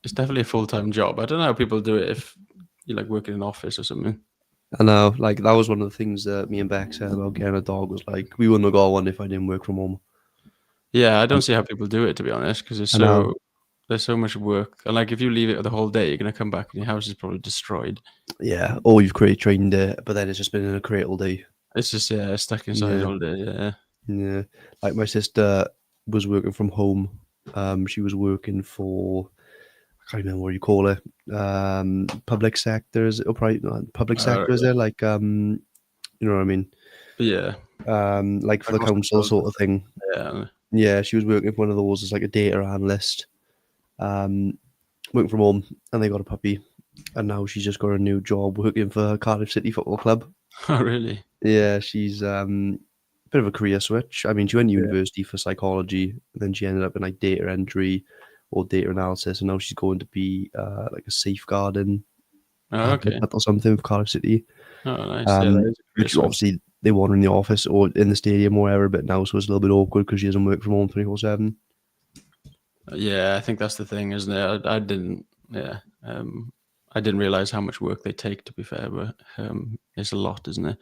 it's definitely a full-time job. I don't know how people do it if you like work in an office or something. I know, like that was one of the things that me and Beck said about getting a dog. Was like we wouldn't have got one if I didn't work from home. Yeah, I don't see how people do it, to be honest, because I know. there's so much work. And like if you leave it the whole day, you're gonna come back and your house is probably destroyed. Yeah. Or you've created trained it, but then it's just been in a crate all day. It's just stuck inside Yeah. all day. Yeah. Yeah. Like my sister was working from home. She was working for, I can't remember what you call it. Public sectors or probably not public sector, is Okay. there? Like you know what I mean? Yeah. Like for Like the council hospitals. sort of thing. Yeah. Yeah, she was working for one of those as like a data analyst. Um, working from home, and they got a puppy, and now she's just got a new job working for Cardiff City Football Club. Oh, really? Yeah, she's bit of a career switch. I mean, she went to Yeah. university for psychology, and then she ended up in like data entry or data analysis, and now she's going to be like a safeguarding Oh, okay. advocate or something for Cardiff City. Oh, nice. Yeah, that is a great Which switch. obviously they want her in the office or in the stadium or wherever, but now so it's a little bit awkward because she doesn't work from home 24/7. Yeah, I think that's the thing, isn't it? I didn't. Yeah. I didn't realize how much work they take. To be fair, but it's a lot, isn't it?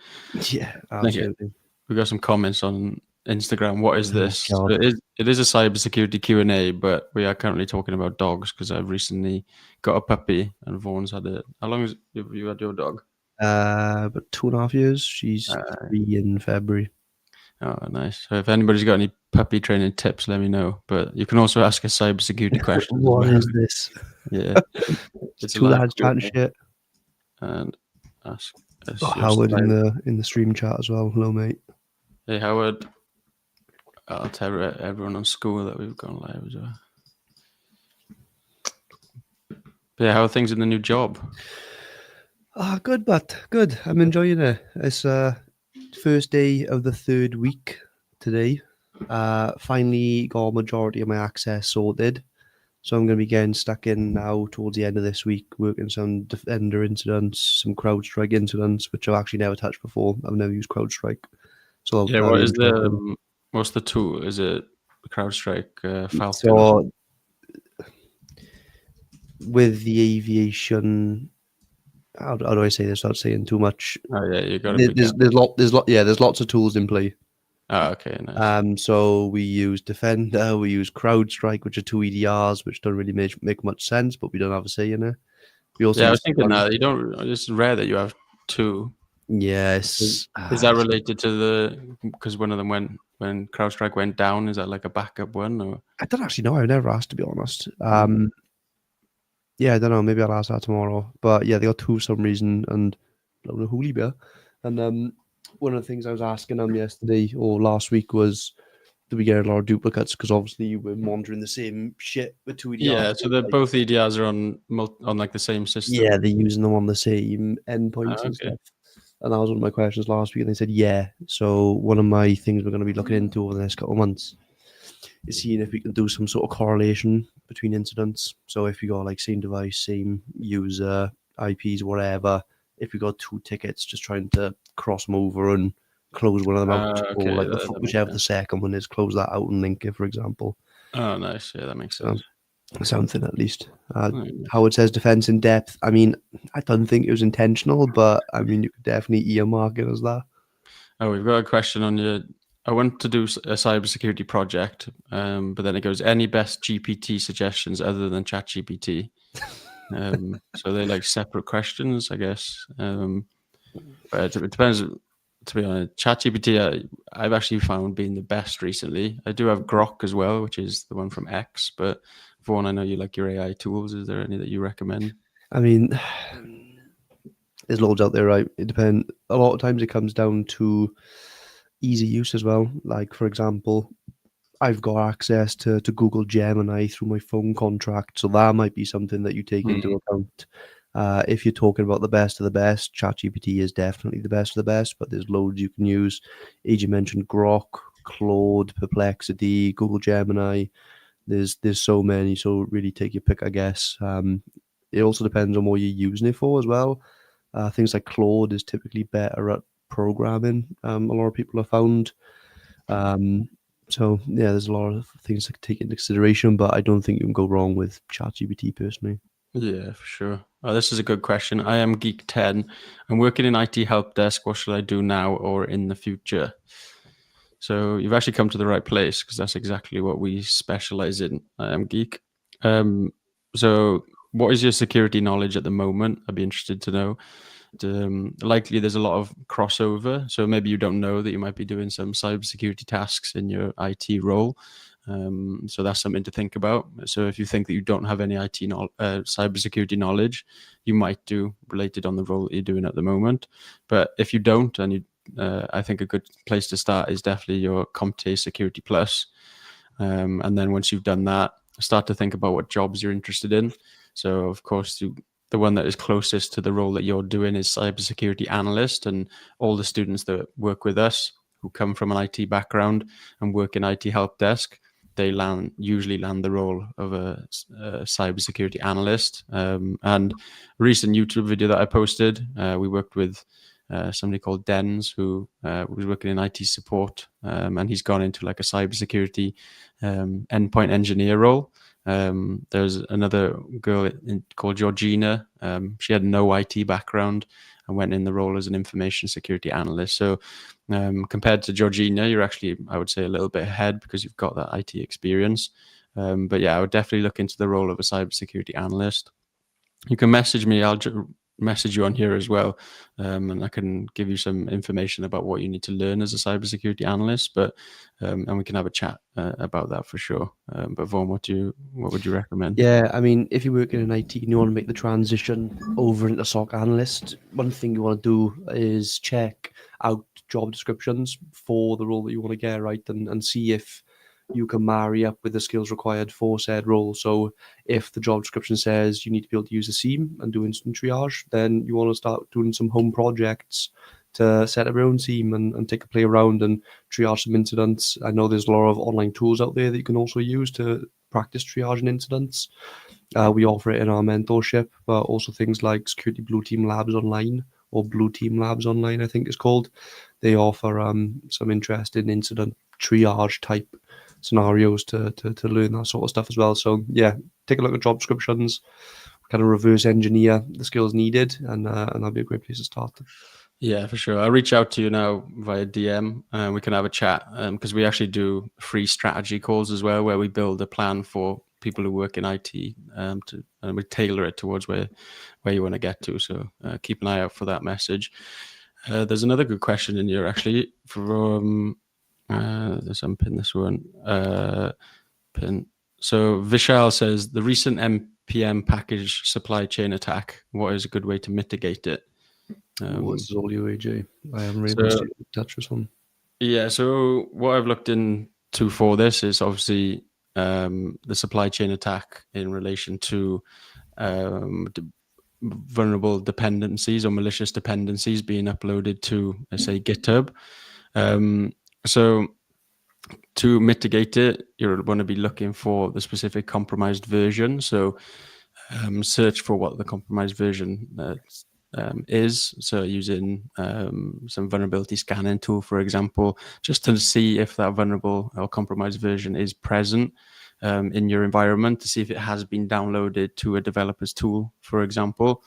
Yeah, Like absolutely. we got some comments on Instagram. What is Oh this? So God. it is a cybersecurity Q&A, but we are currently talking about dogs because I've recently got a puppy and Vaughn's had it. How long has you had your dog? About 2.5 years. She's Uh, 3 in February. oh, nice. So if anybody's got any puppy training tips, let me know. But you can also ask us cybersecurity questions as What well. is this? Yeah, It's it's a two live lads chatting Q&A shit. and ask us Got your Howard in cyber. the stream chat as well. Hello, mate. Hey Howard, I'll tell everyone on school that we've gone live as well. But yeah, how are things in the new job? Good, but good. I'm enjoying it. It's first day of the third week today. Finally got a majority of my access sorted. So I'm going to be getting stuck in now towards the end of this week, working some Defender incidents, some CrowdStrike incidents, which I've actually never touched before. I've never used CrowdStrike. So Yeah, that'll what be is interesting. what's the tool? Is it CrowdStrike Falcon or something? So with the aviation, how do I say this without saying too much? Oh yeah, you got to be careful. There's lots of tools in play. Oh, okay, nice. So we use Defender, we use CrowdStrike, which are two EDRs, which don't really make much sense, but we don't have a say in it. We also Yeah, I use was thinking that you don't. It's rare that you have two. yes. Is that related to because one of them went when CrowdStrike went down? Is that like a backup one or? I don't actually know. I've never asked, to be honest. Mm. Yeah, I don't know. Maybe I'll ask that tomorrow. But yeah, they got two for some reason, and blown a hoolie bear. And one of the things I was asking them yesterday or last week was, do we get a lot of duplicates? Because obviously we're monitoring the same shit with two EDRs. Yeah, so the both EDRs are on like the same Yeah, system. they're using them on the same endpoints and Okay. stuff. And that was one of my questions last week, and they said, yeah. So one of my things we're going to be looking into over the next couple of months is seeing if we can do some sort of correlation between incidents. So if you got like same device, same user, IPs, whatever, if we got two tickets, just trying to cross them over and close one of them out, or Okay, like that makes whichever the sense. second one is, close that out and link it, for example. Oh, nice. Yeah, that makes So sense. something at least. Oh, yeah. Howard says defense in depth. I mean, I don't think it was intentional, but I mean, you could definitely earmark it as that. Oh, we've got a question on your. I want to do a cybersecurity project, but then it goes any best GPT suggestions other than ChatGPT. So they're like separate questions, I guess. But it depends. To be honest, ChatGPT I've actually found being the best recently. I do have Grok as well, which is the one from X. But Vaughan, I know you like your AI tools. Is there any that you recommend? I mean, there's loads out there, right? It depends. A lot of times it comes down to easy use as well. Like, for example, I've got access to Google Gemini through my phone contract, so that might be something that you take into account. If you're talking about the best of the best, ChatGPT is definitely the best of the best, but there's loads you can use. As you mentioned, Grok, Claude, Perplexity, Google Gemini. There's so many, so really take your pick, I guess. It also depends on what you're using it for as well. Things like Claude is typically better at programming. A lot of people have found. So yeah, there's a lot of things to take into consideration, but I don't think you can go wrong with ChatGPT personally. Yeah, for sure. Oh, this is a good question. I am Geek 10. I'm working in IT help desk. What should I do now or in the future? So you've actually come to the right place because that's exactly what we specialize in. I am Geek. So what is your security knowledge at the moment? I'd be interested to know. Likely there's a lot of crossover. So maybe you don't know that you might be doing some cybersecurity tasks in your IT role. So that's something to think about. So if you think that you don't have any cybersecurity knowledge, you might do related on the role that you're doing at the moment. But if you don't, and I think a good place to start is definitely your CompTIA Security Plus. And then once you've done that, start to think about what jobs you're interested in. So of course, the one that is closest to the role that you're doing is cybersecurity analyst, and all the students that work with us who come from an IT background and work in IT help desk, they usually land the role of a cybersecurity analyst. And a recent YouTube video that I posted, we worked with somebody called Dens who was working in IT support, and he's gone into like a cybersecurity endpoint engineer role. There's another girl called Georgina. She had no IT background and went in the role as an information security analyst. So compared to Georgina, you're actually, I would say, a little bit ahead because you've got that IT experience. But yeah, I would definitely look into the role of a cybersecurity analyst. You can message me. I'll message you on here as well, and I can give you some information about what you need to learn as a cybersecurity analyst. But and we can have a chat about that for sure. But Vaughan, what would you recommend? Yeah, I mean, if you're working in IT and you want to make the transition over into SOC analyst, one thing you want to do is check out job descriptions for the role that you want to get, right? And see if you can marry up with the skills required for said role. So if the job description says you need to be able to use a SIEM and do instant triage, then you want to start doing some home projects to set up your own SIEM and take a play around and triage some incidents. I know there's a lot of online tools out there that you can also use to practice triaging incidents. We offer it in our mentorship, but also things like Security Blue Team Labs Online, or Blue Team Labs Online, I think it's called. They offer some interesting incident triage type scenarios to learn that sort of stuff as well. So yeah, take a look at job descriptions, kind of reverse engineer the skills needed, and that'd be a great place to start. Yeah, for sure. I'll reach out to you now via DM and we can have a chat because we actually do free strategy calls as well, where we build a plan for people who work in IT and we tailor it towards where you want to get to. So keep an eye out for that message. There's another good question in here actually from, let's unpin this one. Pin. So Vishal says, the recent NPM package supply chain attack, what is a good way to mitigate it? This is all you, AJ. I haven't really So touched this one. yeah, so what I've looked into for this is obviously the supply chain attack in relation to vulnerable dependencies or malicious dependencies being uploaded to, let's say, GitHub. So to mitigate it, you want to be looking for the specific compromised version. So search for what the compromised version is. So using some vulnerability scanning tool, for example, just to see if that vulnerable or compromised version is present in your environment, to see if it has been downloaded to a developer's tool, for example,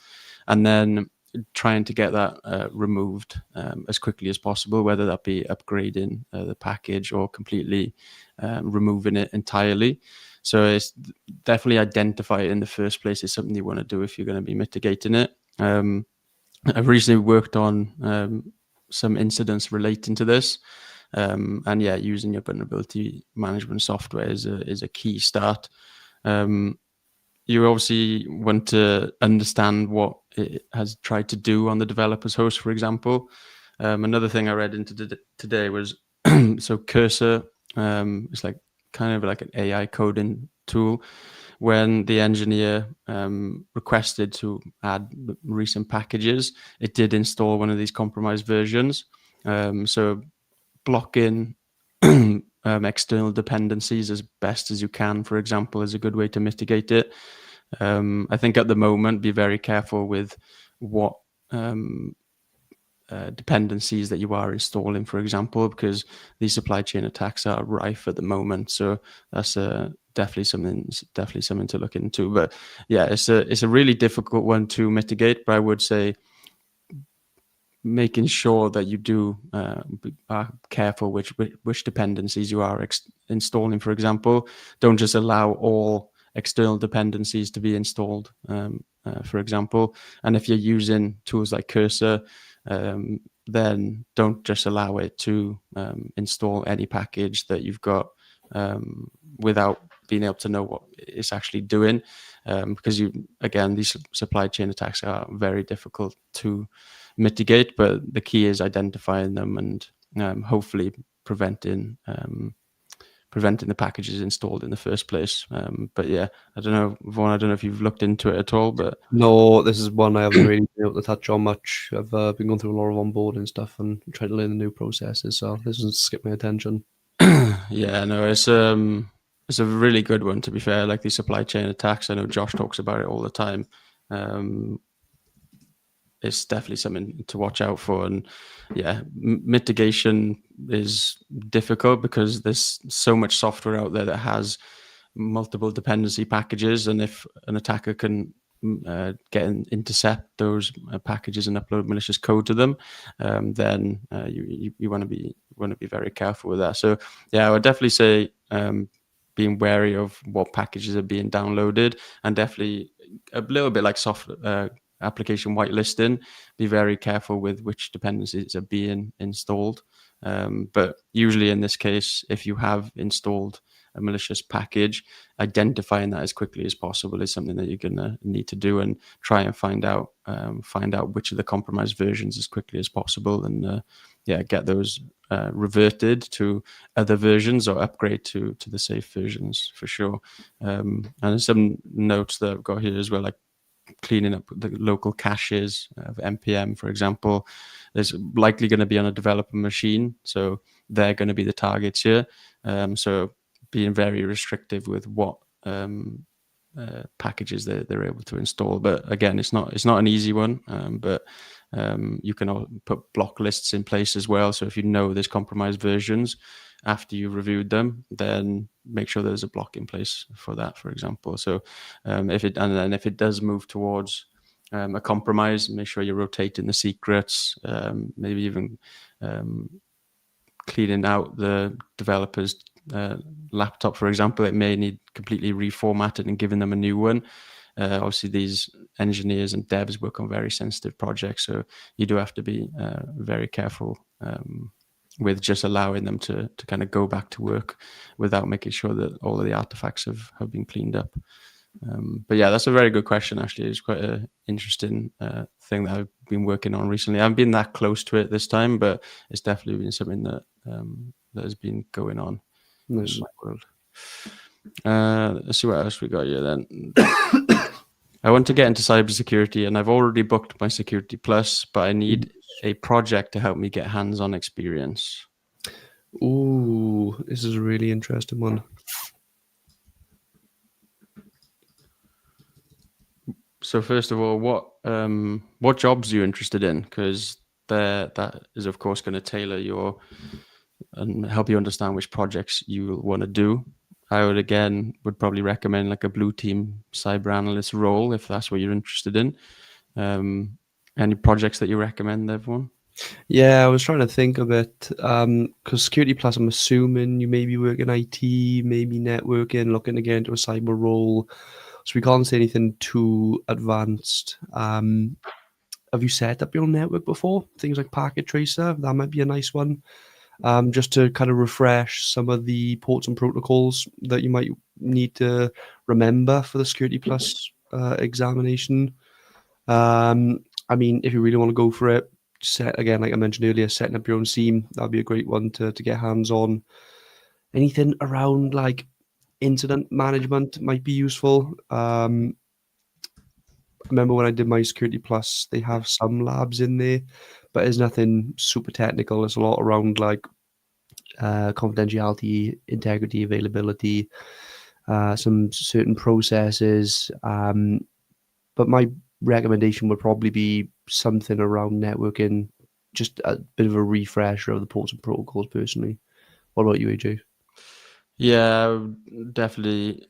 and then trying to get that removed as quickly as possible, whether that be upgrading the package or completely removing it entirely. So it's definitely identify it in the first place is something you want to do if you're going to be mitigating it. I've recently worked on some incidents relating to this. And yeah, using your vulnerability management software is a key start. You obviously want to understand what it has tried to do on the developer's host, for example. Another thing I read into today was so Cursor is like kind of like an AI coding tool. When the engineer requested to add recent packages, it did install one of these compromised versions. So blocking external dependencies as best as you can, for example, is a good way to mitigate it. I think at the moment, be very careful with what dependencies that you are installing, for example, because these supply chain attacks are rife at the moment. So that's definitely something to look into. But yeah, it's a really difficult one to mitigate. But I would say making sure that you are careful which dependencies you are installing. For example, don't just allow all external dependencies to be installed, for example. And if you're using tools like Cursor, then don't just allow it to install any package that you've got without being able to know what it's actually doing, because these supply chain attacks are very difficult to mitigate, but the key is identifying them and hopefully preventing the packages installed in the first place. But yeah, I don't know, Vaughan, I don't know if you've looked into it at all, but No, this is one I haven't really been able to touch on much. I've been going through a lot of onboarding stuff and trying to learn the new processes, so this has skipped my attention. yeah, no, it's a really good one, to be fair. Like these supply chain attacks, I know Josh talks about it all the time. It's definitely something to watch out for. And yeah, mitigation is difficult because there's so much software out there that has multiple dependency packages, and if an attacker can intercept those packages and upload malicious code to them, then you want to be very careful with that. So yeah, I would definitely say being wary of what packages are being downloaded, and definitely a little bit like application whitelisting, be very careful with which dependencies are being installed. But usually in this case, if you have installed a malicious package, identifying that as quickly as possible is something that you're going to need to do, and try and find out which of the compromised versions as quickly as possible, and get those reverted to other versions or upgrade to the safe versions for sure. And some notes that I've got here as well, like cleaning up the local caches of npm, for example. There's likely going to be on a developer machine, so they're going to be the targets here. So being very restrictive with what packages they're able to install. But again, it's not an easy one. But you can put block lists in place as well. So if you know there's compromised versions, after you've reviewed them, then make sure there's a block in place for that, for example. So if it does move towards a compromise, make sure you're rotating the secrets, maybe even cleaning out the developer's laptop, for example. It may need completely reformatted and giving them a new one. Obviously, these engineers and devs work on very sensitive projects, so you do have to be very careful with just allowing them to kind of go back to work without making sure that all of the artifacts have been cleaned up. But yeah, that's a very good question, actually. It's quite an interesting thing that I've been working on recently. I haven't been that close to it this time, but it's definitely been something that has been going on in my world. Let's see what else we got here then. I want to get into cybersecurity, and I've already booked my Security Plus, but I need a project to help me get hands-on experience. Ooh, this is a really interesting one. So first of all, what jobs are you interested in? Because that is, of course, going to tailor and help you understand which projects you want to do. I would probably recommend like a blue team cyber analyst role if that's what you're interested in. Any projects that you recommend, everyone? Yeah, I was trying to think of it, because Security Plus, I'm assuming you maybe work in IT, maybe networking, looking to get into a cyber role. So we can't say anything too advanced. Have you set up your own network before? Things like Packet Tracer, that might be a nice one. Just to kind of refresh some of the ports and protocols that you might need to remember for the Security Plus examination. I mean, if you really want to go for it, again, like I mentioned earlier, setting up your own SIEM, that'd be a great one to get hands on. Anything around like incident management might be useful. I remember when I did my Security Plus, they have some labs in there, but it's nothing super technical. It's a lot around like confidentiality, integrity, availability, some certain processes. But my recommendation would probably be something around networking, just a bit of a refresher of the ports and protocols personally. What about you, AJ? Yeah, definitely.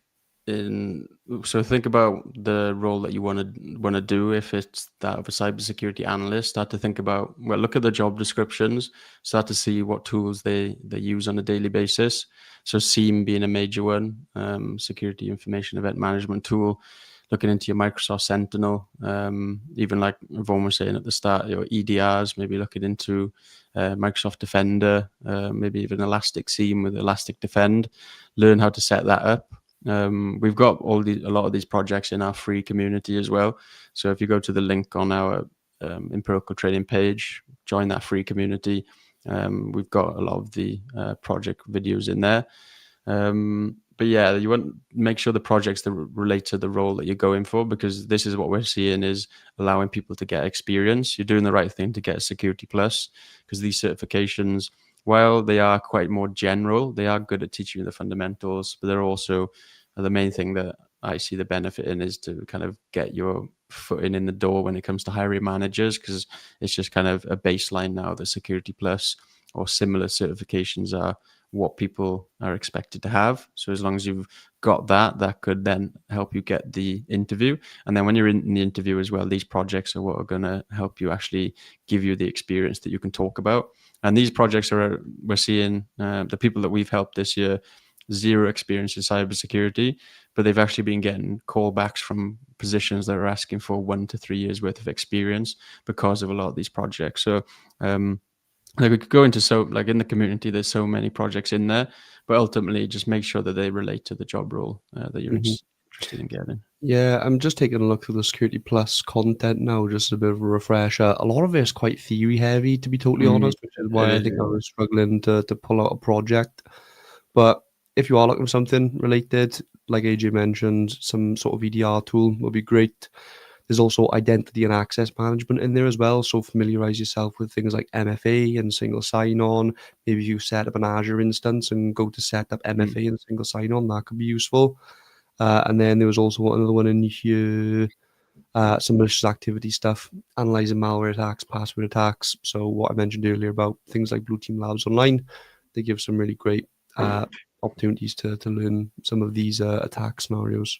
So think about the role that you want to do. If it's that of a cybersecurity analyst, start to think about, well, look at the job descriptions, start to see what tools they use on a daily basis. So SIEM being a major one, security information event management tool. Looking into your Microsoft Sentinel, even like Yvonne was saying at the start, your EDRs, maybe looking into Microsoft Defender, maybe even Elastic SIEM with Elastic Defend. Learn how to set that up. We've got a lot of these projects in our free community as well. So if you go to the link on our empirical training page, join that free community. We've got a lot of the project videos in there. But yeah, you want to make sure the projects that relate to the role that you're going for, because this is what we're seeing is allowing people to get experience. You're doing the right thing to get Security Plus, because these certifications, while they are quite more general, they are good at teaching you the fundamentals, but they're also the main thing that I see the benefit in is to kind of get your foot in the door when it comes to hiring managers, because it's just kind of a baseline now. The Security Plus or similar certifications are what people are expected to have. So as long as you've got that, that could then help you get the interview. And then when you're in the interview as well, these projects are what are going to help you actually give you the experience that you can talk about. And these projects we're seeing the people that we've helped this year, zero experience in cybersecurity, but they've actually been getting callbacks from positions that are asking for 1 to 3 years worth of experience because of a lot of these projects. So like we could go into like in the community, there's so many projects in there, but ultimately just make sure that they relate to the job role that you're interested in getting. Yeah, I'm just taking a look through the Security Plus content now, just a bit of a refresher. A lot of it is quite theory heavy, to be totally honest, which is It why I is, think I was struggling to pull out a project. But if you are looking for something related, like AJ mentioned, some sort of EDR tool would be great. There's also identity and access management in there as well. So familiarize yourself with things like MFA and single sign-on. Maybe you set up an Azure instance and go to set up Mm. MFA and single sign-on. That could be useful. And then there was also another one in here, some malicious activity stuff, analyzing malware attacks, password attacks. So what I mentioned earlier about things like Blue Team Labs Online, they give some really great opportunities to learn some of these attack scenarios.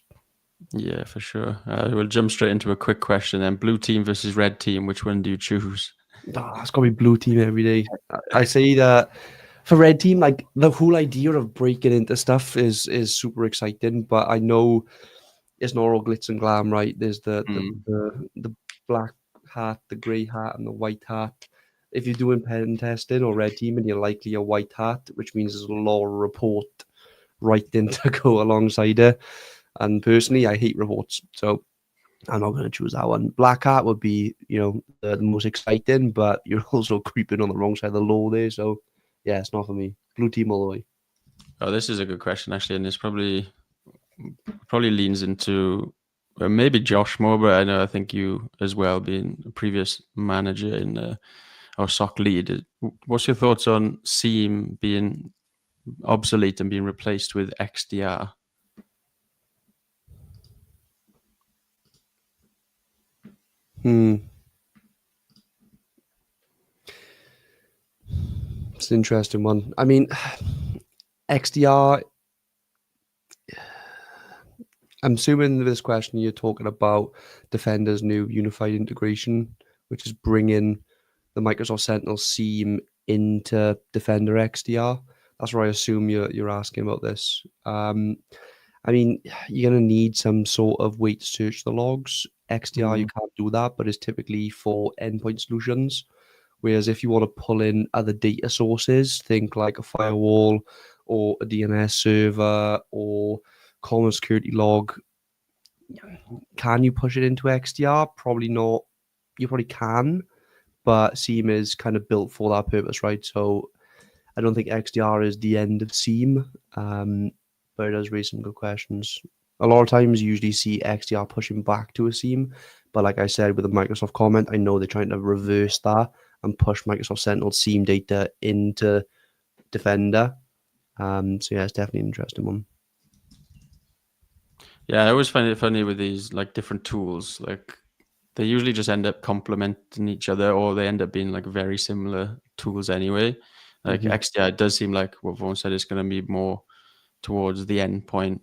Yeah, for sure. We'll jump straight into a quick question then. Blue team versus red team, which one do you choose? It's got to be Blue Team every day. I say that for Red Team, like the whole idea of breaking into stuff is super exciting, but I know it's not all glitz and glam, right? There's the black hat, the grey hat, and the white hat. If you're doing pen testing or red team, and you're likely a white hat, which means there's a law report writing to go alongside it. And personally, I hate reports, so I'm not going to choose that one. Black hat would be, the most exciting, but you're also creeping on the wrong side of the law there. So, yeah, it's not for me. Blue team all the way. Oh, this is a good question actually, and it's probably leans into maybe Josh more, but I think you as well, being a previous manager in or SOC lead. What's your thoughts on SIEM being obsolete and being replaced with XDR? It's an interesting one. I mean, XDR, I'm assuming with this question you're talking about Defender's new unified integration, which is bringing the Microsoft Sentinel SIEM into Defender XDR. That's where I assume you're asking about this. I mean, you're going to need some sort of way to search the logs. XDR, you can't do that, but it's typically for endpoint solutions. Whereas if you want to pull in other data sources, think like a firewall or a DNS server or common security log, can you push it into XDR? Probably not. You probably can, but SIEM is kind of built for that purpose, right? So I don't think XDR is the end of SIEM, but it does raise some good questions. A lot of times you usually see XDR pushing back to a SIEM, but like I said with the Microsoft comment, I know they're trying to reverse that and push Microsoft Sentinel SIEM data into Defender. So yeah, it's definitely an interesting one. Yeah, I always find it funny with these like different tools. Like they usually just end up complementing each other, or they end up being like very similar tools anyway. Like Mhm. XDR, it does seem like what Vaughan said, is going to be more towards the endpoint,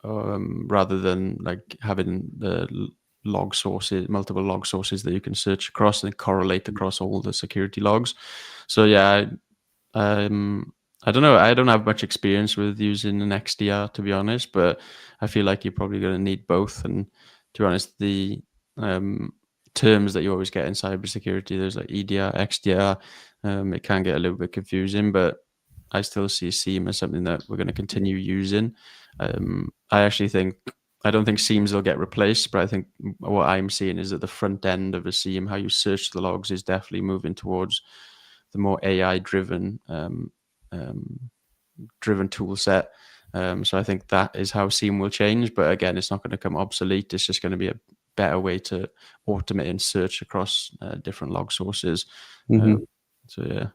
rather than like having the log sources, multiple log sources that you can search across and correlate across all the security logs. So yeah, I don't know. I don't have much experience with using an XDR, to be honest, but I feel like you're probably going to need both. And to be honest, the um, terms that you always get in cybersecurity, there's like EDR, XDR. It can get a little bit confusing, but I still see SIEM as something that we're going to continue using. I actually think I don't think SIEMs will get replaced, but I think what I'm seeing is that the front end of a SIEM, how you search the logs, is definitely moving towards the more AI driven tool set. So I think that is how SIEM will change. But again, it's not going to come obsolete. It's just going to be a better way to automate and search across different log sources. Mhm. So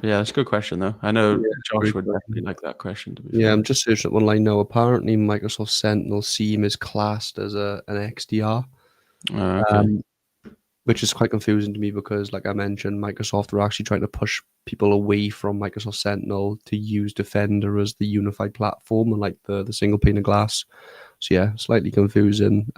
yeah, that's a good question though. I know Yeah, Josh great would definitely question. like that question. To be Yeah, fair, I'm just searching up online now. Apparently, Microsoft Sentinel SIEM is classed as an XDR, okay. um, which is quite confusing to me because, like I mentioned, Microsoft are actually trying to push people away from Microsoft Sentinel to use Defender as the unified platform and like the single pane of glass. So yeah, slightly confusing.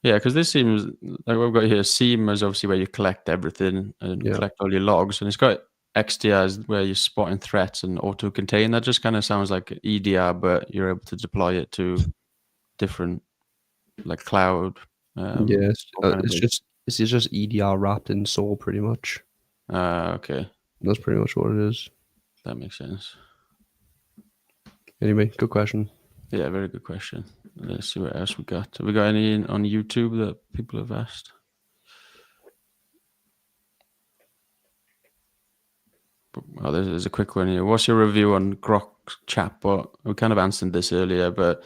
Yeah, because this seems like what we've got here. SIEM is obviously where you collect everything and Yeah, collect all your logs, and it's got XDR is where you're spotting threats and auto contain. That just kind of sounds like EDR, but you're able to deploy it to different like cloud. yes, All kind of places. it's just EDR wrapped in SOAR pretty much. Okay, That's pretty much what it is. that makes sense. Anyway, good question. Yeah, very good question. Let's see what else we got. Have we got any on YouTube that people have asked? Oh, there's a quick one here. What's your review on Grok chatbot? We kind of answered this earlier, but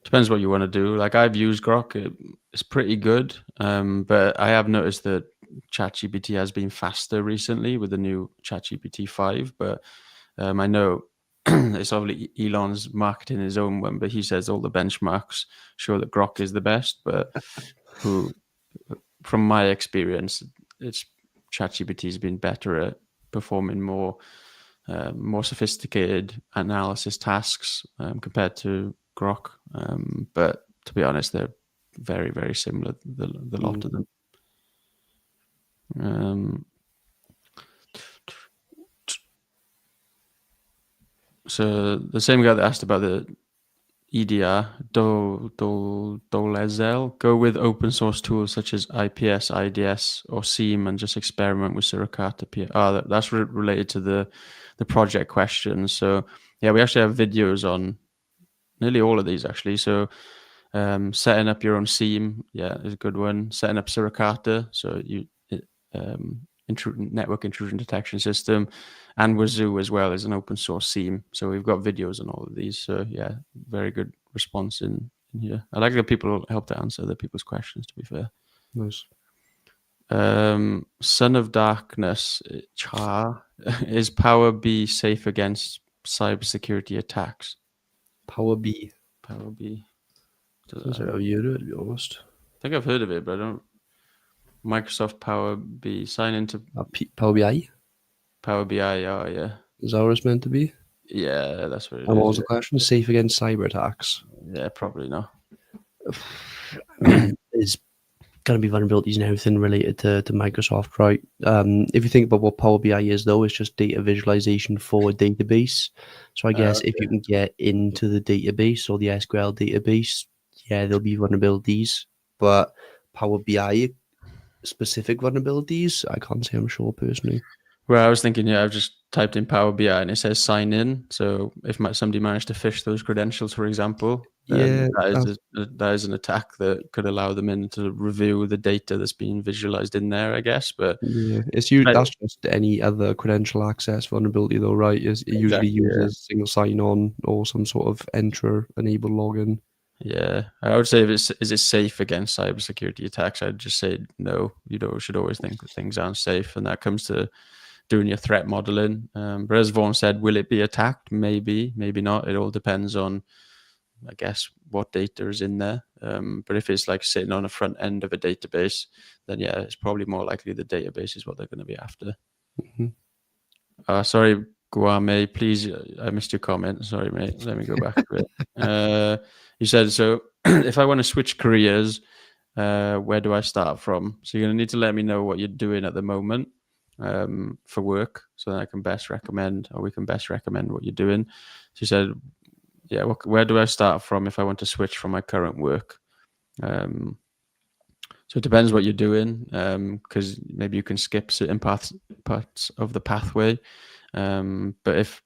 depends what you want to do. Like I've used Grok; it's pretty good. But I have noticed that ChatGPT has been faster recently with the new ChatGPT 5. But I know it's obviously Elon's marketing his own one, but he says all the benchmarks show that Grok is the best. But who, from my experience, it's ChatGPT's been better at performing more sophisticated analysis tasks compared to Grok. But to be honest, they're very, very similar, the lot of Mm. them. Um, so the same guy that asked about the EDR, Dolezel, go with open source tools such as IPS, IDS, or SIEM and just experiment with Suricata. That's related to the project questions. So yeah, we actually have videos on nearly all of these actually. So setting up your own SIEM, yeah, is a good one. Setting up Suricata, so network intrusion detection system, and Wazoo as well as an open source SIEM. So we've got videos on all of these. So yeah, very good response in here. I like that people help to answer the people's questions. To be fair, Nice. Son of Darkness, Cha, is Power B safe against cybersecurity attacks? Power B. Power B. That's how you do it, to be honest. I think I've heard of it, but I don't. Microsoft Power B. Sign into Power BI? Power BI. Oh yeah, Is that what it's meant to be? yeah, that's what it And what is. was the question? Safe against cyber attacks. Yeah, probably not. I mean, there's going to be vulnerabilities in everything related to Microsoft, right? If you think about what Power BI is, though, it's just data visualization for a database. So I guess if you can get into the database or the SQL database, yeah, there'll be vulnerabilities. But Power BI specific vulnerabilities, I can't say I'm sure personally. Well, I was thinking, yeah, I've just typed in Power BI and it says sign in. So if somebody managed to phish those credentials, for example, then Yeah, that is an attack that could allow them in to review the data that's being visualized in there, I guess. But yeah. I, That's just any other credential access vulnerability, though, right? It usually exactly, yeah. uses single sign-on or some sort of enter enable login. Yeah, I would say if is it safe against cybersecurity attacks? I'd just say no. Should always think that things aren't safe, and that comes to doing your threat modeling. But as Vaughan said, will it be attacked? Maybe, maybe not. It all depends on I guess, what data is in there. But if it's like sitting on the front end of a database, then yeah, it's probably more likely the database is what they're going to be after. Sorry, Guame, please, I missed your comment. Sorry, mate. Let me go back to it. You said, so if I want to switch careers, where do I start from? So you're going to need to let me know what you're doing at the moment for work, so that I can best recommend, or we can best recommend what you're doing. So you said, yeah, where do I start from if I want to switch from my current work? So it depends what you're doing, because maybe you can skip certain parts of the pathway. But if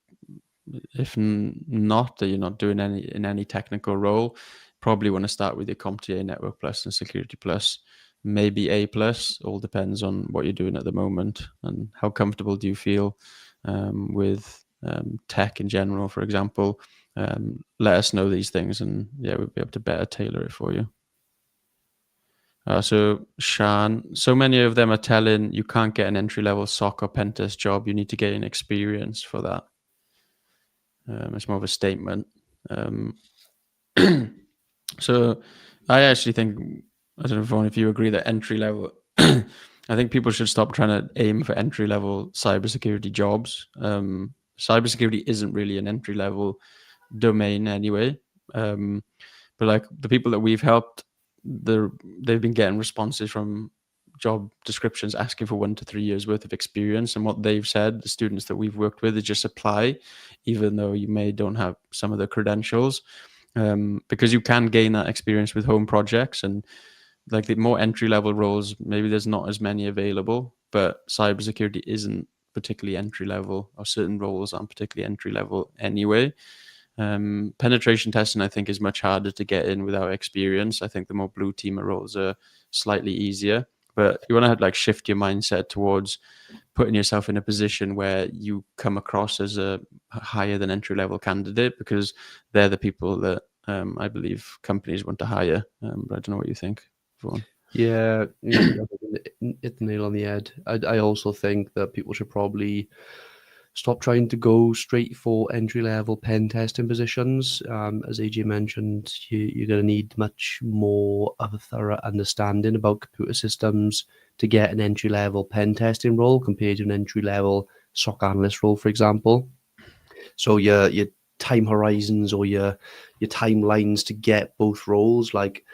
not, that you're not doing any technical role, probably want to start with your CompTIA Network Plus and Security Plus, maybe A Plus. All depends on what you're doing at the moment and how comfortable do you feel with tech in general, for example. Let us know these things, and yeah, we'll be able to better tailor it for you. So Sean, so many of them are telling you can't get an entry-level SOC or pen test job. You need to gain experience for that. It's more of a statement. So I actually think, I don't know, Vaughan, if you agree that entry-level, I think people should stop trying to aim for entry-level cybersecurity jobs. Cybersecurity isn't really an entry-level domain anyway. But like the people that we've helped, they've been getting responses from job descriptions asking for 1 to 3 years worth of experience, and what they've said, the students that we've worked with, is just apply, even though you don't have some of the credentials, because you can gain that experience with home projects. And like the more entry level roles, maybe there's not as many available, but cybersecurity isn't particularly entry level, or certain roles aren't particularly entry level anyway. Penetration testing, I think, is much harder to get in without experience. I think the more blue teamer roles are slightly easier, but you want to like shift your mindset towards putting yourself in a position where you come across as a higher than entry level candidate, because they're the people that I believe companies want to hire. But I don't know what you think, Vaughan. Yeah, you definitely hit the nail on the head. I also think that people should probably stop trying to go straight for entry-level pen testing positions. As AJ mentioned, you're going to need much more of a thorough understanding about computer systems to get an entry-level pen testing role compared to an entry-level SOC analyst role, for example. So your time horizons or your timelines to get both roles, like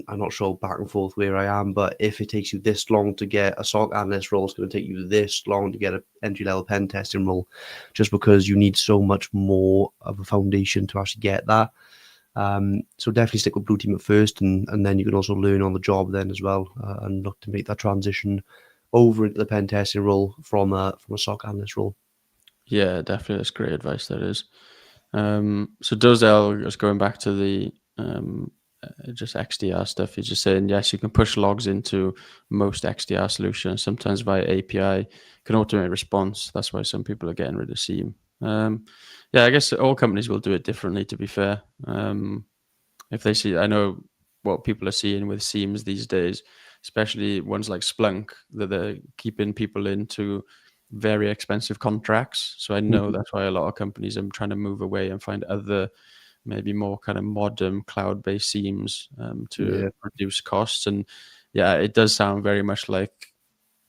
I'm not sure back and forth where I am, but if it takes you this long to get a SOC analyst role, it's going to take you this long to get an entry-level pen testing role, just because you need so much more of a foundation to actually get that. So definitely stick with Blue Team at first, and then you can also learn on the job then as well, and look to make that transition over into the pen testing role from a SOC analyst role. Yeah, definitely. That's great advice, that is. So Dozel, just going back to the just XDR stuff, he's just saying, yes, you can push logs into most XDR solutions, sometimes via API, can automate response. That's why some people are getting rid of SIEM. Yeah, I guess all companies will do it differently, to be fair. If they see, I know what people are seeing with SIEMs these days, especially ones like Splunk, that they're keeping people into very expensive contracts. So I know that's why a lot of companies are trying to move away and find other, maybe more kind of modern cloud-based SIEMs to reduce costs. And yeah, it does sound very much like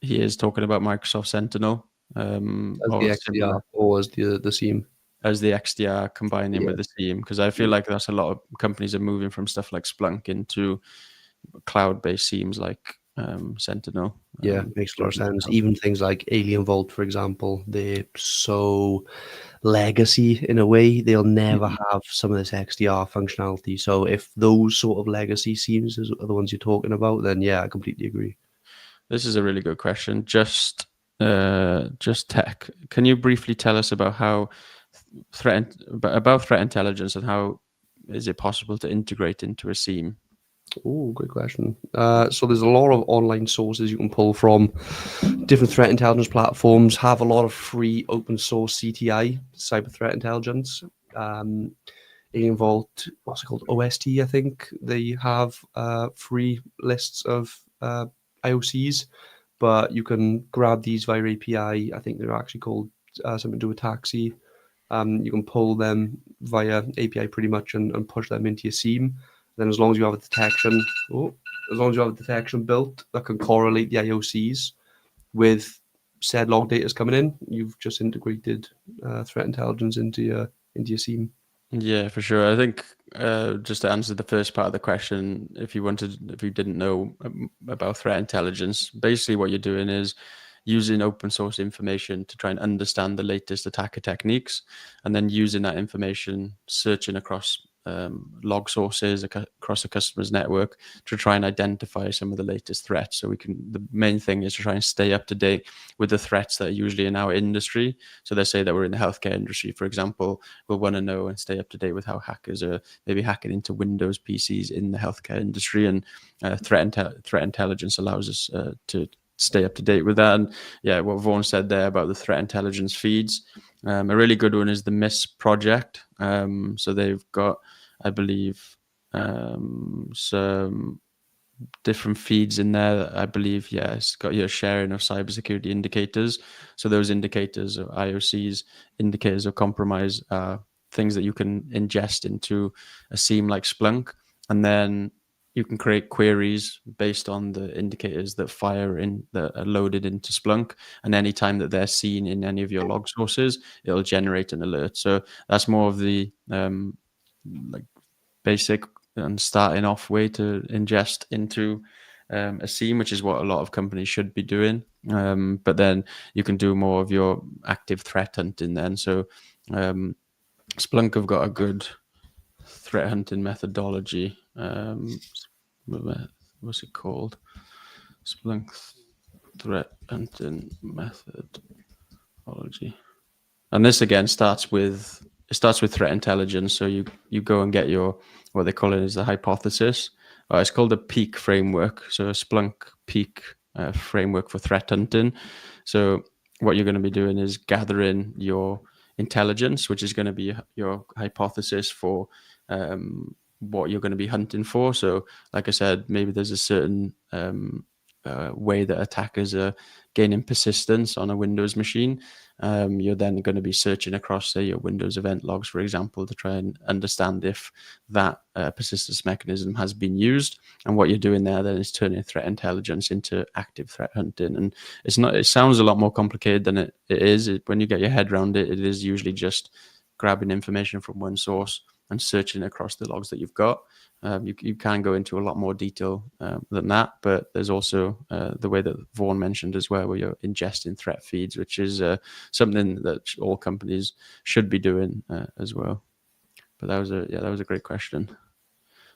he is talking about Microsoft Sentinel, As or the similar, XDR or as the SIEM. as the XDR combining with the SIEM, because I feel like that's a lot of companies are moving from stuff like Splunk into cloud-based SIEMs like Sentinel. Yeah, makes a lot of sense. Even things like Alien Vault, for example, they're so legacy in a way. They'll never have some of this XDR functionality. So if those sort of legacy SIEMs are the ones you're talking about, then yeah, I completely agree. This is a really good question. Just tech. Can you briefly tell us about how about threat intelligence, and how is it possible to integrate into a SIEM? Oh, great question. So there's a lot of online sources you can pull from. Different threat intelligence platforms have a lot of free open source CTI, cyber threat intelligence. Alien Vault, what's it called? OST, I think. They have free lists of IOCs, but you can grab these via API. I think they're actually called something to do with Taxi. You can pull them via API pretty much and push them into your SIEM. Then as long as you have a detection, built that can correlate the IOCs with said log data coming in, you've just integrated threat intelligence into your SIEM. Yeah, for sure. I think just to answer the first part of the question, if you didn't know about threat intelligence, basically what you're doing is using open source information to try and understand the latest attacker techniques, and then using that information, searching across log sources across a customer's network to try and identify some of the latest threats. So the main thing is to try and stay up to date with the threats that are usually in our industry. So let's say that we're in the healthcare industry, for example, we'll want to know and stay up to date with how hackers are maybe hacking into Windows PCs in the healthcare industry, and threat intelligence allows us to stay up to date with that. And yeah, what Vaughan said there about the threat intelligence feeds, a really good one is the MISP project. So they've got, I believe, some different feeds in there. I believe, yeah, it's got your sharing of cybersecurity indicators. So those indicators of IOCs, indicators of compromise, are things that you can ingest into a SIEM like Splunk, and then you can create queries based on the indicators that that are loaded into Splunk. And anytime that they're seen in any of your log sources, it'll generate an alert. So that's more of the like basic and starting off way to ingest into a SIEM, which is what a lot of companies should be doing. But then you can do more of your active threat hunting then. So Splunk have got a good threat hunting methodology. What's it called? Splunk threat hunting methodology. And this again starts with threat intelligence. So you go and get your, what they call it is the hypothesis. It's called the peak framework. So a Splunk peak framework for threat hunting. So what you're going to be doing is gathering your intelligence, which is going to be your hypothesis for what you're going to be hunting for. So like I said, maybe there's a certain way that attackers are gaining persistence on a Windows machine. You're then going to be searching across, say, your Windows event logs, for example, to try and understand if that persistence mechanism has been used. And what you're doing there then is turning threat intelligence into active threat hunting. And it sounds a lot more complicated than it is. When you get your head around it, it is usually just grabbing information from one source and searching across the logs that you've got. You can go into a lot more detail than that, but there's also the way that Vaughan mentioned as well, where you're ingesting threat feeds, which is something that all companies should be doing as well. But that was a great question.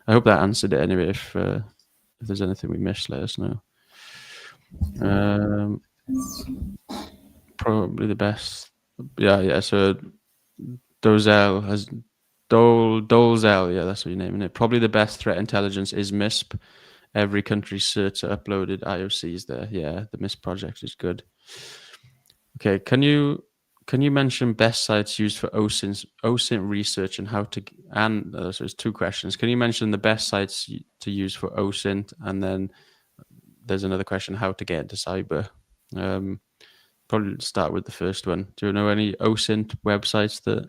I hope that answered it. Anyway, if there's anything we missed, let us know. Probably the best. Yeah. So Dozel has Dolzel, yeah, that's what you're naming it. Probably the best threat intelligence is MISP. Every country's certs are uploaded IOCs there. Yeah, the MISP project is good. Okay, can you mention best sites used for OSINT research and how to? And so there's two questions. Can you mention the best sites to use for OSINT? And then there's another question: how to get into cyber. Probably start with the first one. Do you know any OSINT websites that?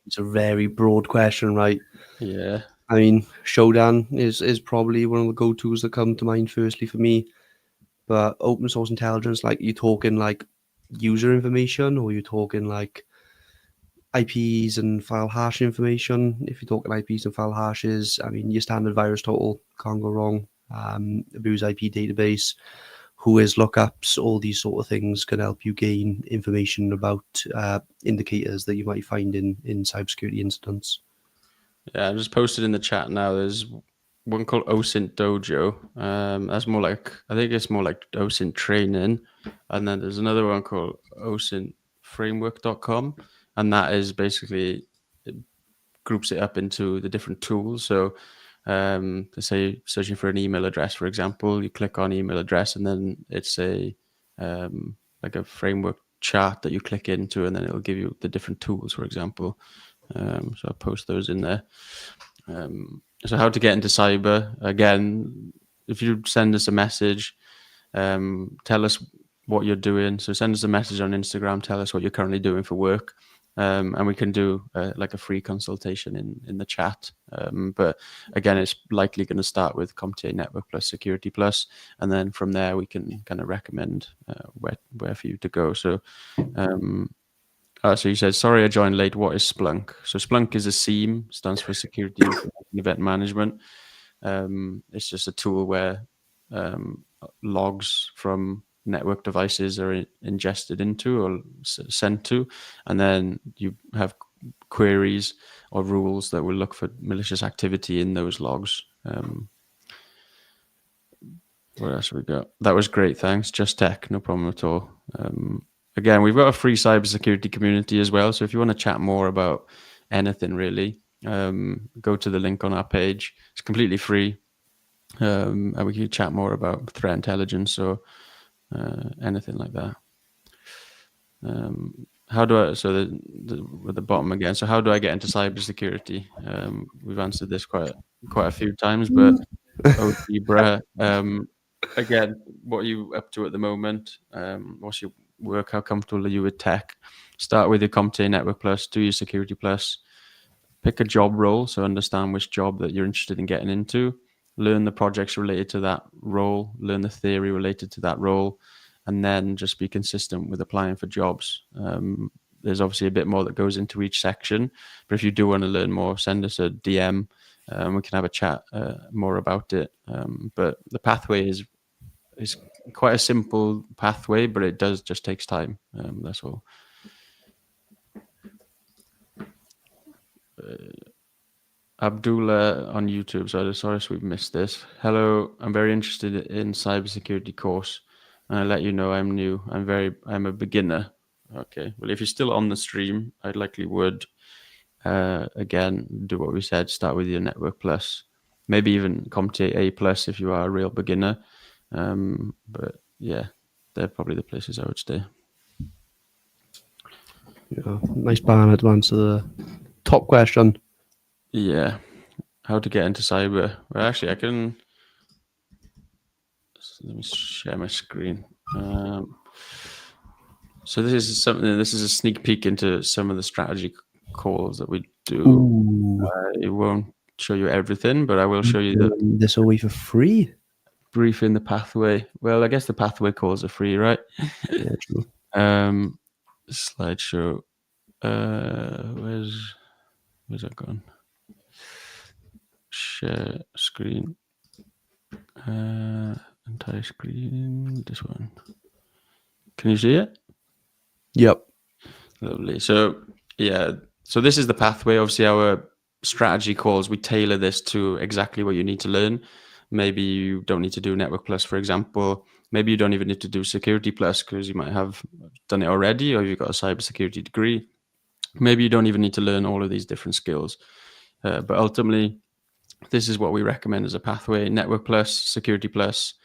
It's a very broad question, right? Yeah. I mean, Shodan is probably one of the go-tos that come to mind firstly for me. But open source intelligence, like you talking like user information, or you talking like IPs and file hash information? If you're talking IPs and file hashes, I mean, your standard VirusTotal can't go wrong. Abuse IP database, whois lookups, all these sort of things can help you gain information about indicators that you might find in cybersecurity incidents. Yeah, I just posted in the chat now. There's one called OSINT Dojo. That's more like, I think it's more like OSINT training. And then there's another one called OSINTframework.com. And that is basically, it groups it up into the different tools. So let's say searching for an email address, for example, you click on email address and then it's like a framework chart that you click into, and then it'll give you the different tools, for example. So I'll post those in there. So how to get into cyber, again, if you send us a message, tell us what you're doing. So send us a message on Instagram, tell us what you're currently doing for work. And we can do like a free consultation in the chat. But again, it's likely going to start with CompTIA Network Plus Security Plus, and then from there we can kind of recommend where for you to go. So, so you said, sorry, I joined late. What is Splunk? So Splunk is a SIEM, stands for Security Information Event Management. It's just a tool where logs from network devices are ingested into or sent to, and then you have queries or rules that will look for malicious activity in those logs. What else have we got? That was great, thanks. Just Tech, no problem at all. Again, we've got a free cybersecurity community as well, so if you want to chat more about anything really, go to the link on our page. It's completely free. And we can chat more about threat intelligence or anything like that. How do I? So at the bottom again. So how do I get into cybersecurity? We've answered this quite a few times, but Ibra, again, what are you up to at the moment? What's your work? How comfortable are you with tech? Start with your CompTIA Network Plus. Do your Security Plus. Pick a job role, so understand which job that you're interested in getting into. Learn the projects related to that role, learn the theory related to that role, and then just be consistent with applying for jobs. There's obviously a bit more that goes into each section, but if you do want to learn more, send us a DM. We can have a chat more about it. But the pathway is quite a simple pathway, but it does just takes time. That's all. Abdullah on YouTube. So sorry if we've missed this. Hello, I'm very interested in cybersecurity course, and I let you know I'm new. I'm a beginner. Okay. Well, if you're still on the stream, I likely would again do what we said. Start with your Network Plus, maybe even CompTIA A Plus if you are a real beginner. But yeah, they're probably the places I would stay. Yeah, nice banner to answer the top question. Yeah, how to get into cyber? Well, actually, I can. Let me share my screen. So this is something. This is a sneak peek into some of the strategy calls that we do. It won't show you everything, but I will show you this away for free. Briefing the pathway. Well, I guess the pathway calls are free, right? Yeah, true. Slideshow. Where's that gone? Share screen. Entire screen. This one. Can you see it? Yep. Lovely. So yeah. So this is the pathway. Obviously, our strategy calls, we tailor this to exactly what you need to learn. Maybe you don't need to do Network Plus, for example. Maybe you don't even need to do Security Plus because you might have done it already, or you've got a cybersecurity degree. Maybe you don't even need to learn all of these different skills. But ultimately, this is what we recommend as a pathway: Network Plus, Security Plus.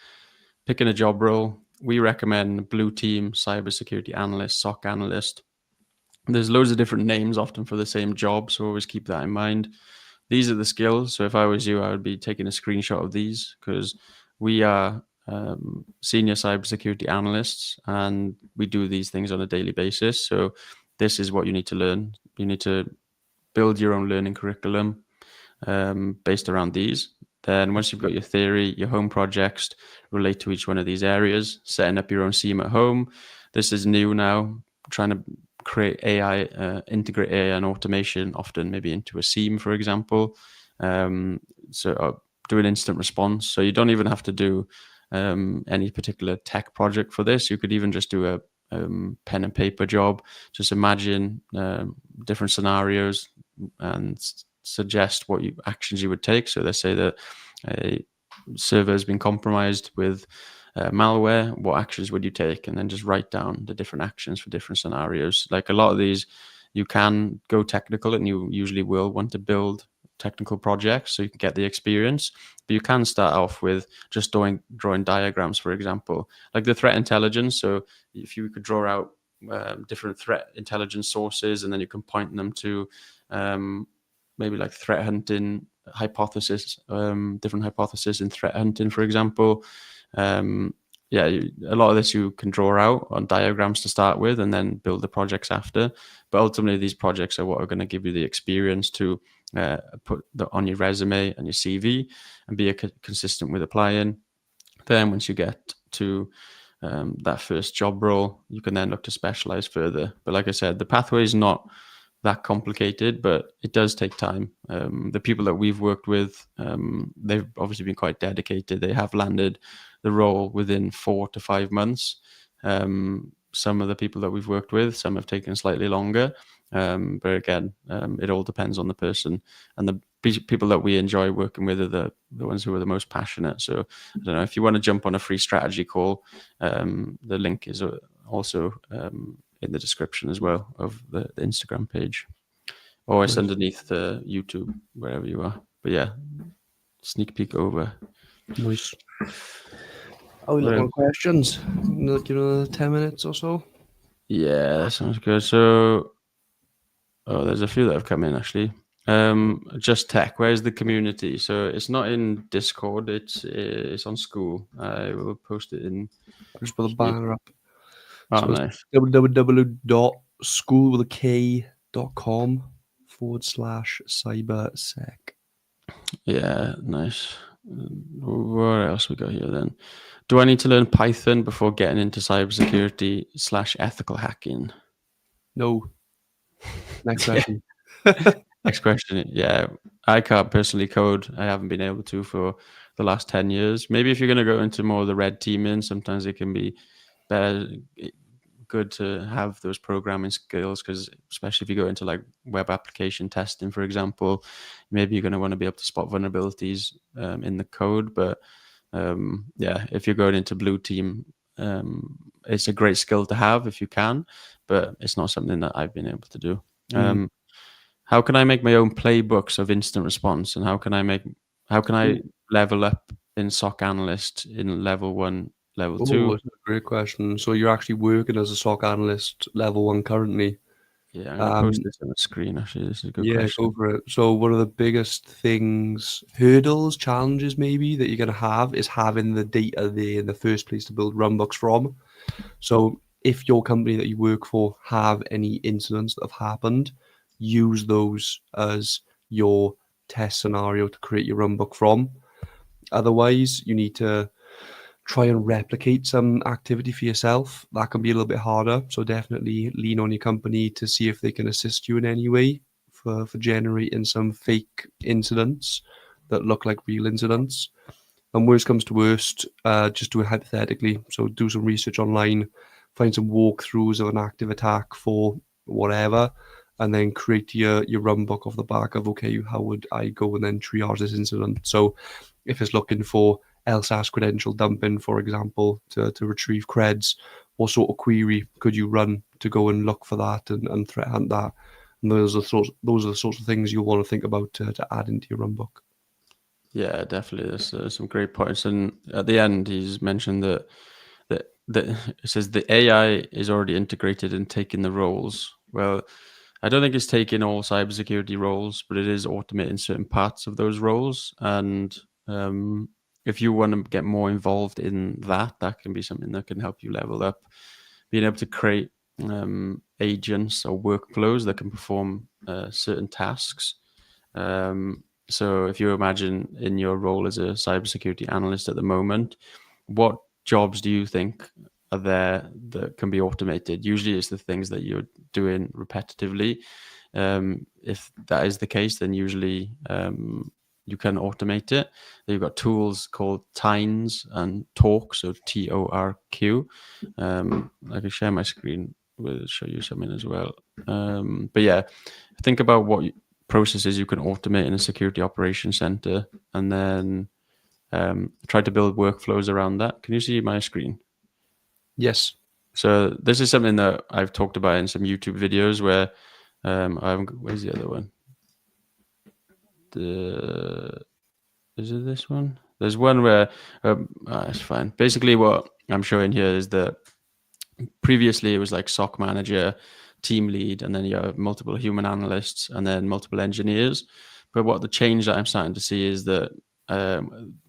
Picking a job role, we recommend Blue Team, Cybersecurity Analyst, SOC Analyst. There's loads of different names often for the same job, so always keep that in mind. These are the skills. So if I was you, I would be taking a screenshot of these because we are senior cybersecurity analysts and we do these things on a daily basis. So this is what you need to learn. You need to build your own learning curriculum based around these. Then once you've got your theory, your home projects relate to each one of these areas, setting up your own SIEM at home. This is new now, trying to create AI, integrate AI and automation, often maybe into a SIEM, for example. Do an instant response. So you don't even have to do any particular tech project for this. You could even just do a pen and paper job. Just imagine different scenarios and suggest what actions you would take. So let's say that a server has been compromised with malware. What actions would you take? And then just write down the different actions for different scenarios. Like a lot of these, you can go technical, and you usually will want to build technical projects so you can get the experience. But you can start off with just drawing diagrams, for example, like the threat intelligence. So if you could draw out different threat intelligence sources, and then you can point them to maybe like threat hunting hypothesis, different hypotheses in threat hunting, for example. yeah, a lot of this you can draw out on diagrams to start with and then build the projects after. But ultimately, these projects are what are going to give you the experience to put on your resume and your CV and be consistent with applying. Then once you get to that first job role, you can then look to specialize further. But like I said, the pathway is not that complicated, but it does take time. The people that we've worked with, they've obviously been quite dedicated. They have landed the role within 4 to 5 months. Some of the people that we've worked with, some have taken slightly longer. But again, it all depends on the person, and the people that we enjoy working with are the ones who are the most passionate. So I don't know, if you want to jump on a free strategy call, the link is also in the description as well of the Instagram page, or it's underneath the YouTube, wherever you are. But yeah, sneak peek over. Nice. Oh, we look on questions. Like, 10 minutes or so. Yeah, that sounds good. So, there's a few that have come in actually. Just Tech, where's the community? So it's not in Discord, it's on School. I will post it in. Just put the banner up. Oh, So nice. www.schoolwithak.com/cybersec. Yeah, nice. What else we got here then? Do I need to learn Python before getting into cybersecurity/ethical hacking? No. Next question. Next question. Yeah, I can't personally code. I haven't been able to for the last 10 years. Maybe if you're going to go into more of the red teaming, sometimes it can be better, good to have those programming skills, because especially if you go into like web application testing, for example, maybe you're going to want to be able to spot vulnerabilities in the code. But yeah, if you're going into blue team, it's a great skill to have if you can, but it's not something that I've been able to do. How can I make my own playbooks of instant response, and how can I level up in SOC analyst in level 1, level 2? That's a great question. So you're actually working as a SOC analyst level 1 currently? Yeah, I'm gonna post this on the screen. Actually, this is a good question. Go for it. So one of the biggest hurdles, challenges maybe that you're going to have is having the data there in the first place to build runbooks from. So if your company that you work for have any incidents that have happened, use those as your test scenario to create your runbook from. Otherwise, you need to try and replicate some activity for yourself. That can be a little bit harder. So definitely lean on your company to see if they can assist you in any way for generating some fake incidents that look like real incidents. And worst comes to worst, just do it hypothetically. So do some research online, find some walkthroughs of an active attack for whatever, and then create your runbook off the back of, okay, how would I go and then triage this incident? So if it's looking for LSAS credential dumping, for example, to retrieve creds, what sort of query could you run to go and look for that and threat hunt that? And those are the sorts of things you'll want to think about to add into your runbook. Yeah, definitely. There's some great points, and at the end, he's mentioned that it says the AI is already integrated and taking the roles. Well, I don't think it's taking all cybersecurity roles, but it is automating certain parts of those roles. And if you want to get more involved in that, that can be something that can help you level up. Being able to create agents or workflows that can perform certain tasks. So if you imagine in your role as a cybersecurity analyst at the moment, what jobs do you think are there that can be automated? Usually it's the things that you're doing repetitively. If that is the case, then usually you can automate it. You've got tools called Tines and Torq, so TORQ. I can share my screen. We'll show you something as well. But yeah, think about what processes you can automate in a security operations center, and then try to build workflows around that. Can you see my screen? Yes. So this is something that I've talked about in some YouTube videos where where's the other one? Is it this one? There's one where it's fine. Basically, what I'm showing here is that previously it was like SOC manager, team lead, and then you have multiple human analysts and then multiple engineers. But what the change that I'm starting to see is that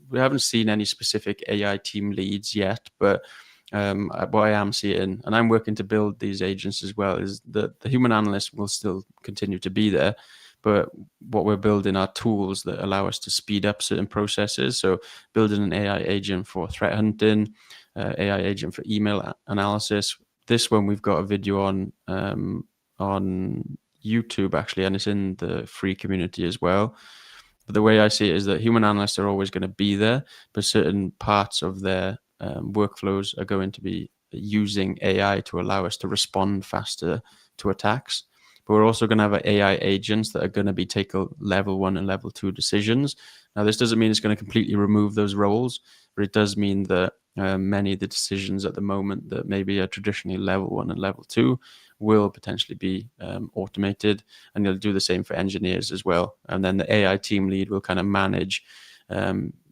we haven't seen any specific AI team leads yet, but what I am seeing, and I'm working to build these agents as well, is that the human analyst will still continue to be there, but what we're building are tools that allow us to speed up certain processes. So building an AI agent for threat hunting, AI agent for email analysis. This one we've got a video on YouTube actually, and it's in the free community as well. But the way I see it is that human analysts are always going to be there, but certain parts of their workflows are going to be using AI to allow us to respond faster to attacks. But we're also going to have AI agents that are going to be taking level 1 and level 2 decisions. Now, this doesn't mean it's going to completely remove those roles, but it does mean that many of the decisions at the moment that maybe are traditionally level 1 and level 2 will potentially be automated, and they'll do the same for engineers as well. And then the AI team lead will kind of manage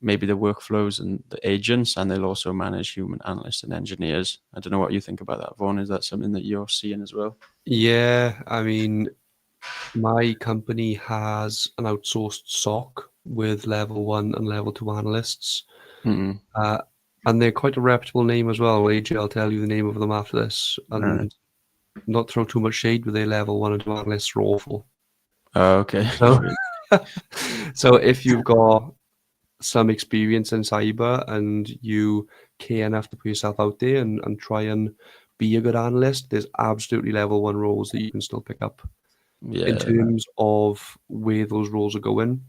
maybe the workflows and the agents, and they'll also manage human analysts and engineers. I don't know what you think about that, Vaughan. Is that something that you're seeing as well? Yeah, I mean, my company has an outsourced SOC with level 1 and level 2 analysts. Mm-mm. And they're quite a reputable name as well. AJ, I'll tell you the name of them after this. And not throw too much shade, but their level 1 and 2 analysts are awful. Oh, okay. So, so if you've got some experience in cyber and you care enough to put yourself out there and try and be a good analyst, there's absolutely level 1 roles that you can still pick up. Yeah. In terms of where those roles are going,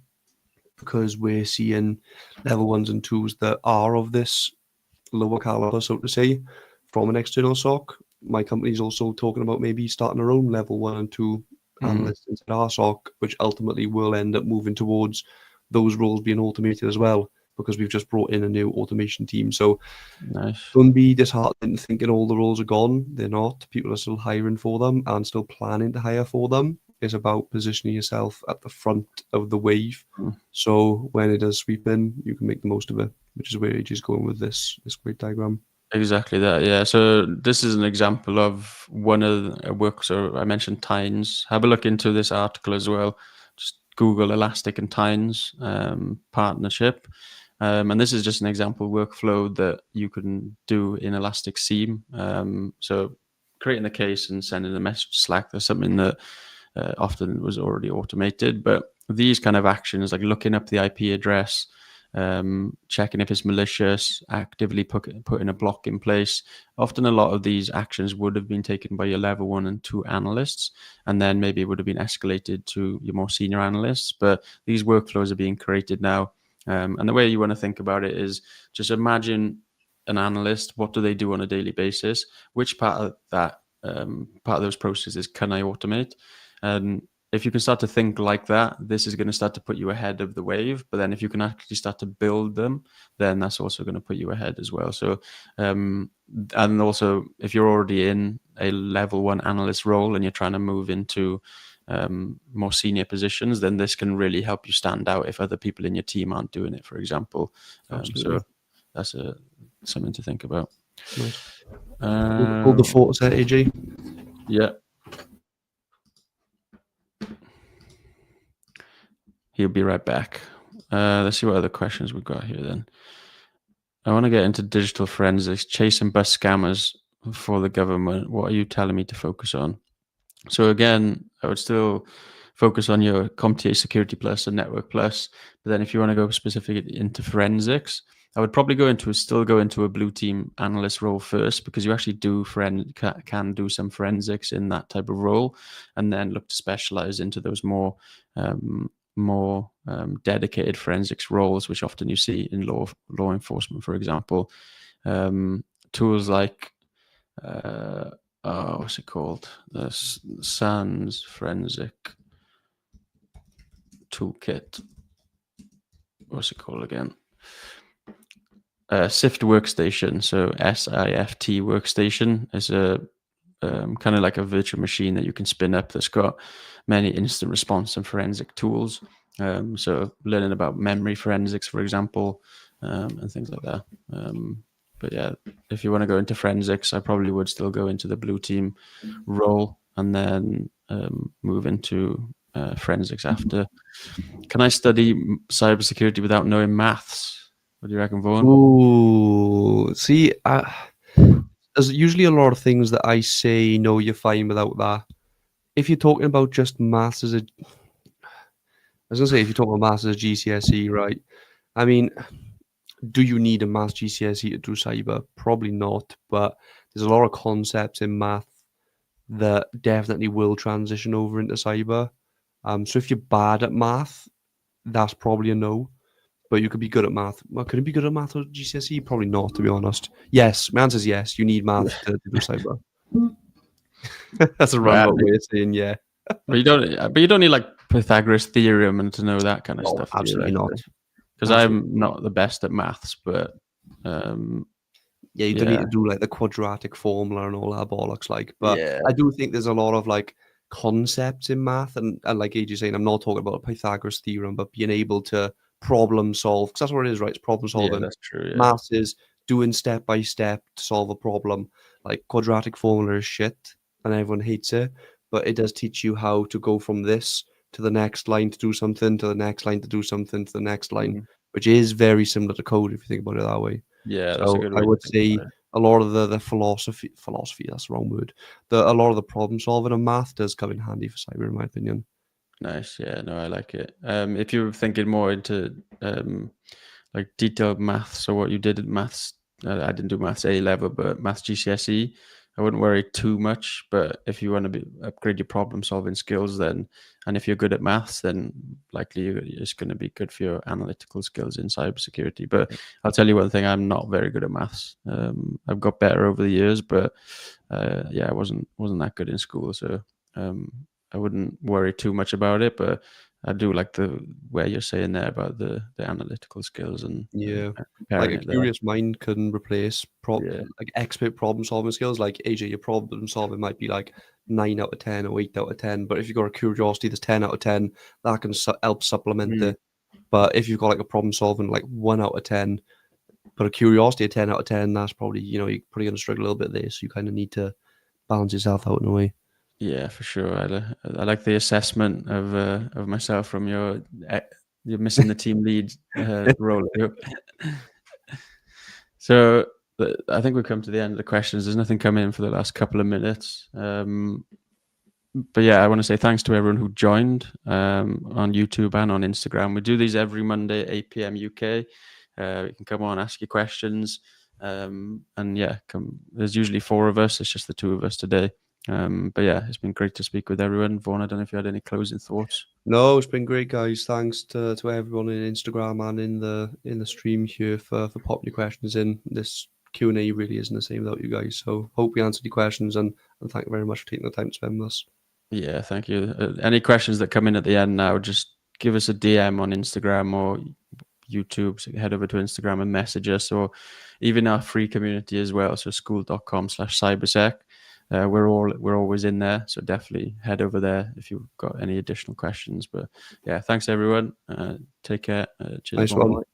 because we're seeing level 1s and 2s that are of this lower caliber, so to say, from an external SOC. My company's also talking about maybe starting our own level 1 and 2 analysts inside our SOC, which ultimately will end up moving towards those roles being automated as well, because we've just brought in a new automation team. So Nice. don't be disheartened thinking all the roles are gone. They're not. People are still hiring for them and still planning to hire for them. It's about positioning yourself at the front of the wave. So when it does sweep in, you can make the most of it, which is where AJ's going with this great diagram. Exactly that, yeah. So this is an example of one of the works. So I mentioned Tynes. Have a look into this article as well. Just Google Elastic and Tynes partnership. And this is just an example workflow that you can do in Elastic Seam. So creating a case and sending a message to Slack, there's something that often was already automated. But these kind of actions, like looking up the IP address, checking if it's malicious, actively putting a block in place. Often a lot of these actions would have been taken by your level 1 and 2 analysts, and then maybe it would have been escalated to your more senior analysts. But these workflows are being created now. And the way you want to think about it is just imagine an analyst. What do they do on a daily basis? Which part of that, part of those processes can I automate? And if you can start to think like that, this is going to start to put you ahead of the wave. But then if you can actually start to build them, then that's also going to put you ahead as well. So, and also if you're already in a level 1 analyst role and you're trying to move into more senior positions, then this can really help you stand out if other people in your team aren't doing it, for example. So that's something to think about. Nice. Hold the fort there, AJ. Yeah. He'll be right back. Let's see what other questions we've got here then. I want to get into digital forensics, chase and bust scammers for the government. What are you telling me to focus on? So again, I would still focus on your CompTIA Security Plus and Network Plus. But then if you want to go specifically into forensics, I would probably still go into a blue team analyst role first, because you actually can do some forensics in that type of role, and then look to specialize into those more dedicated forensics roles, which often you see in law enforcement, for example. Tools like what's it called? The SANS Forensic Toolkit. What's it called again? SIFT Workstation. So SIFT Workstation is a kind of like a virtual machine that you can spin up that's got many instant response and forensic tools. So learning about memory forensics, for example, and things like that. But yeah, if you want to go into forensics, I probably would still go into the blue team role and then move into forensics after. Can I study cybersecurity without knowing maths? What do you reckon, Vaughan? Ooh, see, there's usually a lot of things that I say, no, you're fine without that. If you're talking about just maths as a, I was gonna say, if you're talking about maths as a GCSE, right? I mean, do you need a maths GCSE to do cyber? Probably not, but there's a lot of concepts in math that definitely will transition over into cyber. So if you're bad at math, that's probably a no. But you could be good at math. Well, could it be good at math or GCSE? Probably not, to be honest. Yes, my answer is yes. You need math to do cyber. That's a Well, roundabout way of saying yeah. but you don't need like Pythagoras theorem and to know that kind of No, stuff, do you absolutely not. reckon? Because Absolutely. I'm not the best at maths, but um, Yeah, you don't need yeah, to do like the quadratic formula and all that bollocks. Like, but yeah, I do think there's a lot of like concepts in math, and like AJ saying, I'm not talking about a Pythagoras theorem, but being able to problem solve because that's what it is, right? It's problem yeah, solving. that's true. Yeah, Maths is doing step by step to solve a problem. Like quadratic formula is shit, and everyone hates it, but it does teach you how to go from this to the next line to do something, to the next line to do something, to the next line, Mhm. which is very similar to code if you think about it that way. Yeah, that's a So good I way to would think say about it. a lot of the philosophy, that's the wrong word. A lot of the problem solving of math does come in handy for cyber, in my opinion. Nice. Yeah, no, I like it. If you're thinking more into like detailed maths or what you did in maths, I didn't do maths A level, but maths GCSE, I wouldn't worry too much. But if you want to upgrade your problem solving skills, then and if you're good at maths, then likely it's going to be good for your analytical skills in cybersecurity. But I'll tell you one thing: I'm not very good at maths. I've got better over the years, but yeah, I wasn't that good in school, so um, I wouldn't worry too much about it. But I do like the where you're saying there about the analytical skills and Yeah. Like comparing a it there. curious mind can replace Yeah, like expert problem solving skills. Like AJ, your problem solving might be like 9 out of 10 or 8 out of 10. But if you've got a curiosity that's 10 out of 10, that can help supplement Mm. it. But if you've got like a problem solving like 1 out of 10, but a curiosity of 10 out of 10, that's probably, you're probably gonna struggle a little bit there. So you kind of need to balance yourself out in a way. Yeah, for sure. I like the assessment of myself from you're missing the team lead role. So I think we've come to the end of the questions. There's nothing come in for the last couple of minutes. But yeah, I want to say thanks to everyone who joined on YouTube and on Instagram. We do these every Monday, 8 p.m. UK. You can come on, ask your questions. And yeah, there's usually 4 of us. It's just the 2 of us today. But yeah, it's been great to speak with everyone. Vaughan, I don't know if you had any closing thoughts. No, it's been great, guys. Thanks to everyone in Instagram and in the stream here for popping your questions in. This Q&A really isn't the same without you guys. So hope we answered your questions and thank you very much for taking the time to spend with us. Yeah, thank you. Any questions that come in at the end now, just give us a DM on Instagram or YouTube. So head over to Instagram and message us, or even our free community as well. So school.com/cybersec. We're always in there. So definitely head over there if you've got any additional questions. But yeah, thanks everyone. Take care. Cheers, Nice everyone. one.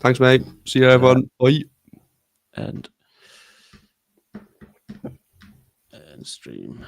Thanks, mate. See you, Uh, everyone. Bye. and stream.